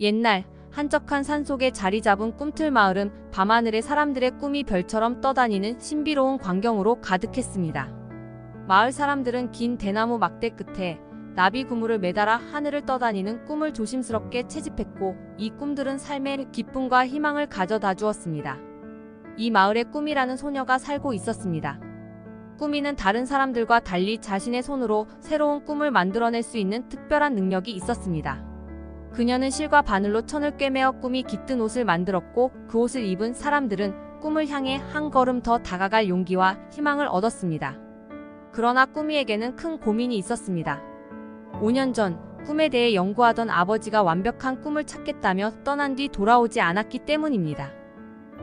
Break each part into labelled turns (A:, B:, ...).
A: 옛날 한적한 산속에 자리 잡은 꿈틀 마을은 밤하늘에 사람들의 꿈이 별처럼 떠다니는 신비로운 광경으로 가득했습니다. 마을 사람들은 긴 대나무 막대 끝에 나비 그물을 매달아 하늘을 떠다니는 꿈을 조심스럽게 채집했고, 이 꿈들은 삶의 기쁨과 희망을 가져다 주었습니다. 이 마을에 꿈이라는 소녀가 살고 있었습니다. 꿈이는 다른 사람들과 달리 자신의 손으로 새로운 꿈을 만들어낼 수 있는 특별한 능력이 있었습니다. 그녀는 실과 바늘로 천을 꿰매어 꿈이 깃든 옷을 만들었고, 그 옷을 입은 사람들은 꿈을 향해 한 걸음 더 다가갈 용기와 희망을 얻었습니다. 그러나 꿈이에게는 큰 고민이 있었습니다. 5년 전 꿈에 대해 연구하던 아버지가 완벽한 꿈을 찾겠다며 떠난 뒤 돌아오지 않았기 때문입니다.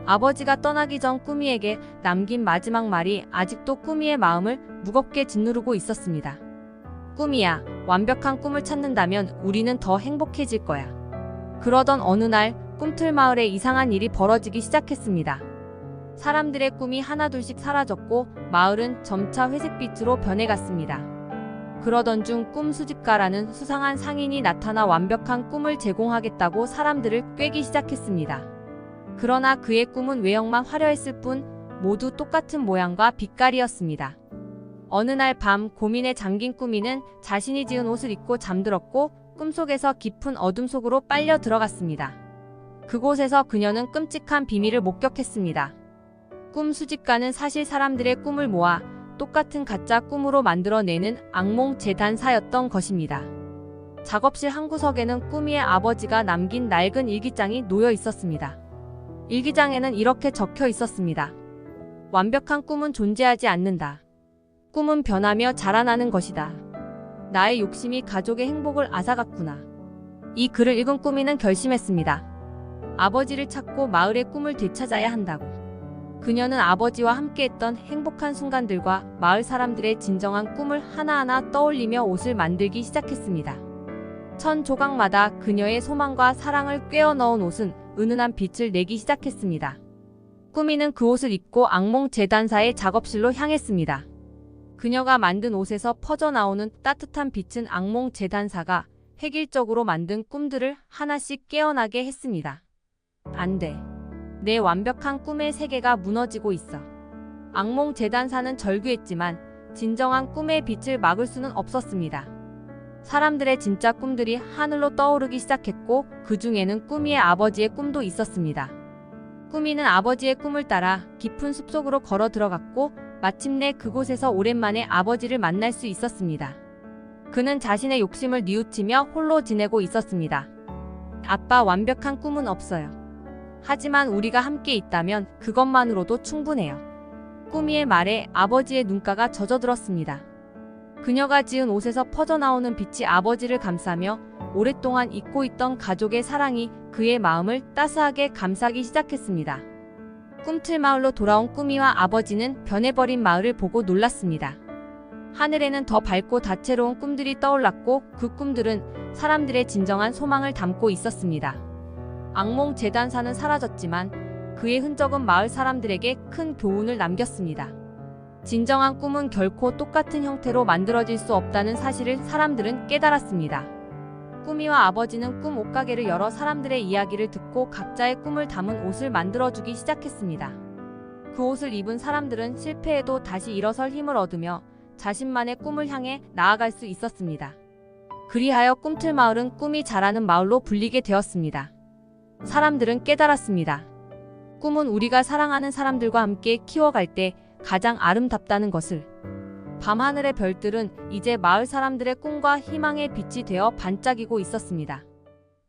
A: 아버지가 떠나기 전 꿈이에게 남긴 마지막 말이 아직도 꿈이의 마음을 무겁게 짓누르고 있었습니다. 꿈이야, 완벽한 꿈을 찾는다면 우리는 더 행복해질 거야. 그러던 어느 날 꿈틀 마을에 이상한 일이 벌어지기 시작했습니다. 사람들의 꿈이 하나둘씩 사라졌고, 마을은 점차 회색빛으로 변해갔습니다. 그러던 중 꿈 수집가라는 수상한 상인이 나타나 완벽한 꿈을 제공하겠다고 사람들을 꿰기 시작했습니다. 그러나 그의 꿈은 외형만 화려했을 뿐 모두 똑같은 모양과 빛깔이었습니다. 어느 날 밤 고민에 잠긴 꿈이는 자신이 지은 옷을 입고 잠들었고, 꿈속에서 깊은 어둠 속으로 빨려 들어갔습니다. 그곳에서 그녀는 끔찍한 비밀을 목격했습니다. 꿈 수집가는 사실 사람들의 꿈을 모아 똑같은 가짜 꿈으로 만들어내는 악몽 재단사였던 것입니다. 작업실 한 구석에는 꿈이의 아버지가 남긴 낡은 일기장이 놓여 있었습니다. 일기장에는 이렇게 적혀 있었습니다. 완벽한 꿈은 존재하지 않는다. 꿈은 변하며 자라나는 것이다. 나의 욕심이 가족의 행복을 앗아갔구나. 이 글을 읽은 꿈이는 결심했습니다. 아버지를 찾고 마을의 꿈을 되찾아야 한다고. 그녀는 아버지와 함께했던 행복한 순간들과 마을 사람들의 진정한 꿈을 하나하나 떠올리며 옷을 만들기 시작했습니다. 천 조각마다 그녀의 소망과 사랑을 꿰어 넣은 옷은 은은한 빛을 내기 시작했습니다. 꿈이는 그 옷을 입고 악몽 재단사의 작업실로 향했습니다. 그녀가 만든 옷에서 퍼져나오는 따뜻한 빛은 악몽 재단사가 획일적으로 만든 꿈들을 하나씩 깨어나게 했습니다. 안 돼. 내 완벽한 꿈의 세계가 무너지고 있어. 악몽 재단사는 절규했지만 진정한 꿈의 빛을 막을 수는 없었습니다. 사람들의 진짜 꿈들이 하늘로 떠오르기 시작했고, 그 중에는 꿈이의 아버지의 꿈도 있었습니다. 꿈이는 아버지의 꿈을 따라 깊은 숲속으로 걸어 들어갔고, 마침내 그곳에서 오랜만에 아버지를 만날 수 있었습니다. 그는 자신의 욕심을 뉘우치며 홀로 지내고 있었습니다. 아빠, 완벽한 꿈은 없어요. 하지만 우리가 함께 있다면 그것만으로도 충분해요. 꿈이의 말에 아버지의 눈가가 젖어들었습니다. 그녀가 지은 옷에서 퍼져나오는 빛이 아버지를 감싸며 오랫동안 잊고 있던 가족의 사랑이 그의 마음을 따스하게 감싸기 시작했습니다. 꿈틀 마을로 돌아온 꿈이와 아버지는 변해버린 마을을 보고 놀랐습니다. 하늘에는 더 밝고 다채로운 꿈들이 떠올랐고, 그 꿈들은 사람들의 진정한 소망을 담고 있었습니다. 악몽 재단사는 사라졌지만 그의 흔적은 마을 사람들에게 큰 교훈을 남겼습니다. 진정한 꿈은 결코 똑같은 형태로 만들어질 수 없다는 사실을 사람들은 깨달았습니다. 꿈이와 아버지는 꿈 옷가게를 열어 사람들의 이야기를 듣고 각자의 꿈을 담은 옷을 만들어주기 시작했습니다. 그 옷을 입은 사람들은 실패해도 다시 일어설 힘을 얻으며 자신만의 꿈을 향해 나아갈 수 있었습니다. 그리하여 꿈틀 마을은 꿈이 자라는 마을로 불리게 되었습니다. 사람들은 깨달았습니다. 꿈은 우리가 사랑하는 사람들과 함께 키워갈 때 가장 아름답다는 것을. 밤하늘의 별들은 이제 마을 사람들의 꿈과 희망의 빛이 되어 반짝이고 있었습니다.